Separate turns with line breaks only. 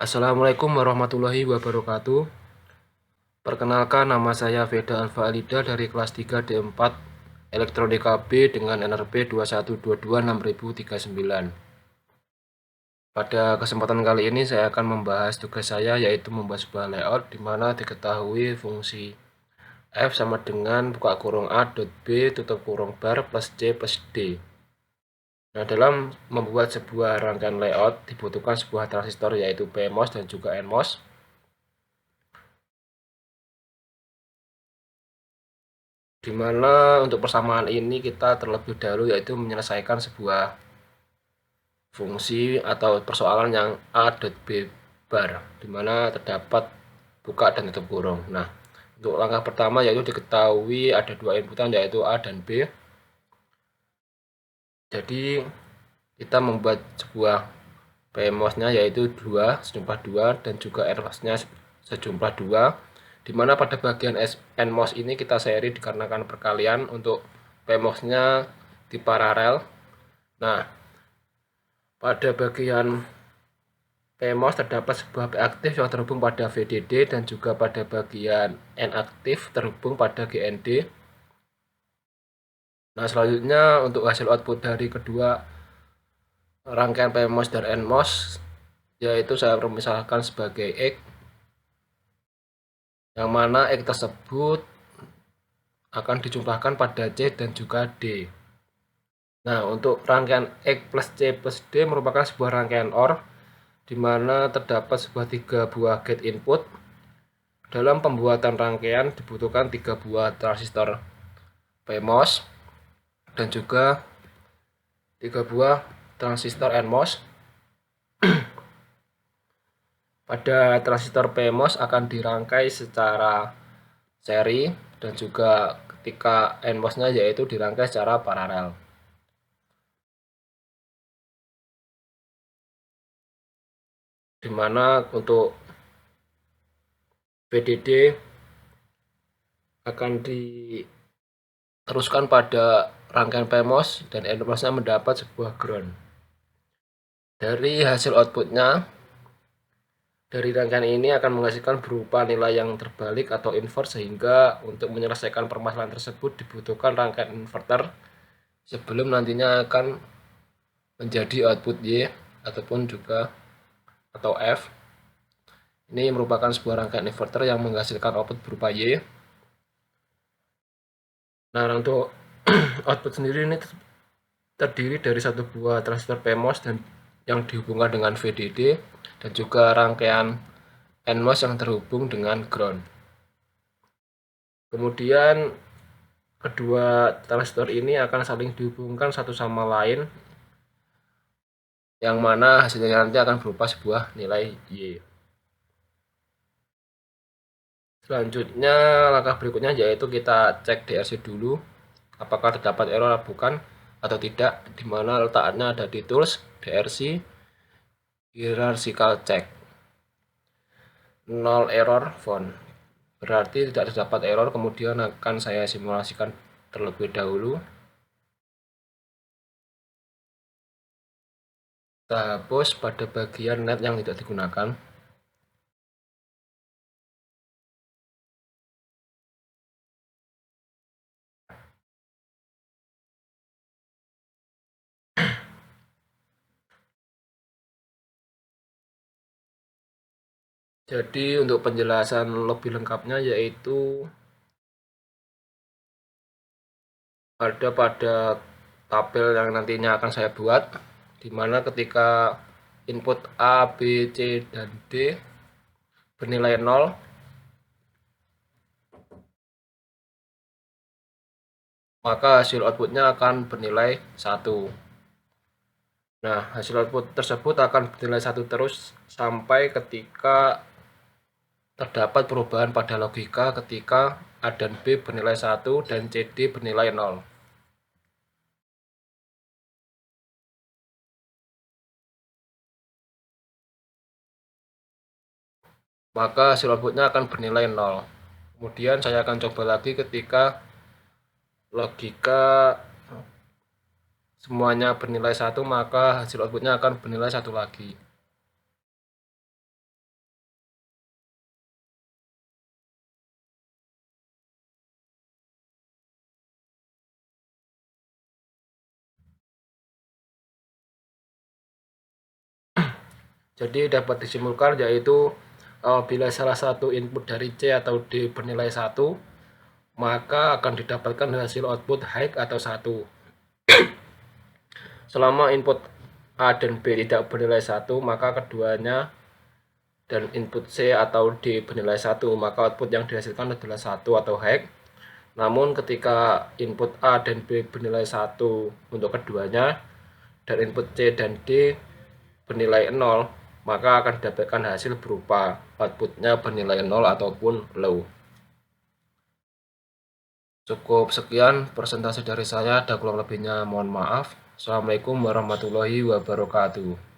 Assalamualaikum warahmatullahi wabarakatuh. Perkenalkan, nama saya Veda Alfa Alida dari kelas 3 D4 Elektronika B dengan NRP 21226039. Pada kesempatan kali ini saya akan membahas tugas saya, yaitu membuat sebuah layout di mana diketahui fungsi F sama dengan buka kurung A dot B tutup kurung bar plus C plus D. Nah, dalam membuat sebuah rangkaian layout dibutuhkan sebuah transistor, yaitu PMOS dan juga NMOS. Di mana untuk persamaan ini kita terlebih dahulu yaitu menyelesaikan sebuah fungsi atau persoalan yang A dot B bar, di mana terdapat buka dan tutup kurung. Nah, untuk langkah pertama yaitu diketahui ada dua inputan, yaitu A dan B. Jadi kita membuat sebuah PMOS-nya yaitu 2 sejumlah 2 dan juga NMOS-nya sejumlah 2, di mana pada bagian NMOS ini kita seri dikarenakan perkalian untuk PMOS-nya di paralel. Nah, pada bagian PMOS terdapat sebuah P aktif yang terhubung pada VDD dan juga pada bagian N aktif terhubung pada GND. Nah, selanjutnya untuk hasil output dari kedua rangkaian PMOS dan NMOS yaitu saya permisalkan sebagai X, yang mana X tersebut akan dijumlahkan pada C dan juga D. Nah, untuk rangkaian X plus C plus D merupakan sebuah rangkaian OR, di mana terdapat sebuah 3 buah gate input. Dalam pembuatan rangkaian dibutuhkan 3 buah transistor PMOS dan juga 3 buah transistor NMOS. Pada transistor PMOS akan dirangkai secara seri dan juga ketika NMOS-nya yaitu dirangkai secara paralel. Di mana untuk VDD akan diteruskan pada rangkaian PMOS dan NMOS-nya mendapat sebuah ground. Dari hasil outputnya, dari rangkaian ini akan menghasilkan berupa nilai yang terbalik atau invert, sehingga untuk menyelesaikan permasalahan tersebut dibutuhkan rangkaian inverter sebelum nantinya akan menjadi output Y ataupun juga atau F. Ini merupakan sebuah rangkaian inverter yang menghasilkan output berupa Y. Nah, untuk output sendiri ini terdiri dari satu buah transistor PMOS dan yang dihubungkan dengan VDD dan juga rangkaian NMOS yang terhubung dengan ground. Kemudian kedua transistor ini akan saling dihubungkan satu sama lain, yang mana hasilnya nanti akan berupa sebuah nilai Y. Selanjutnya langkah berikutnya yaitu kita cek DRC dulu apakah terdapat error bukan atau tidak, di mana letaknya ada di tools DRC hierarchical check. 0 error found, berarti tidak terdapat error. Kemudian akan saya simulasikan terlebih dahulu. Kita hapus pada bagian net yang tidak digunakan. Jadi untuk penjelasan lebih lengkapnya yaitu ada pada tabel yang nantinya akan saya buat, di mana ketika input A, B, C, dan D bernilai 0, maka hasil outputnya akan bernilai 1. Nah, hasil output tersebut akan bernilai 1 terus sampai ketika terdapat perubahan pada logika ketika A dan B bernilai 1 dan CD bernilai 0. Maka hasil outputnya akan bernilai 0. Kemudian saya akan coba lagi ketika logika semuanya bernilai 1, maka hasil outputnya akan bernilai 1 lagi. Jadi dapat disimpulkan yaitu bila salah satu input dari C atau D bernilai 1, maka akan didapatkan hasil output high atau 1. Selama input A dan B tidak bernilai 1, maka keduanya dan input C atau D bernilai 1, maka output yang dihasilkan adalah 1 atau high. Namun ketika input A dan B bernilai 1 untuk keduanya, dan input C dan D bernilai 0, maka akan didapatkan hasil berupa outputnya bernilai 0 ataupun low. Cukup sekian presentasi dari saya, ada kurang lebihnya mohon maaf. Assalamualaikum warahmatullahi wabarakatuh.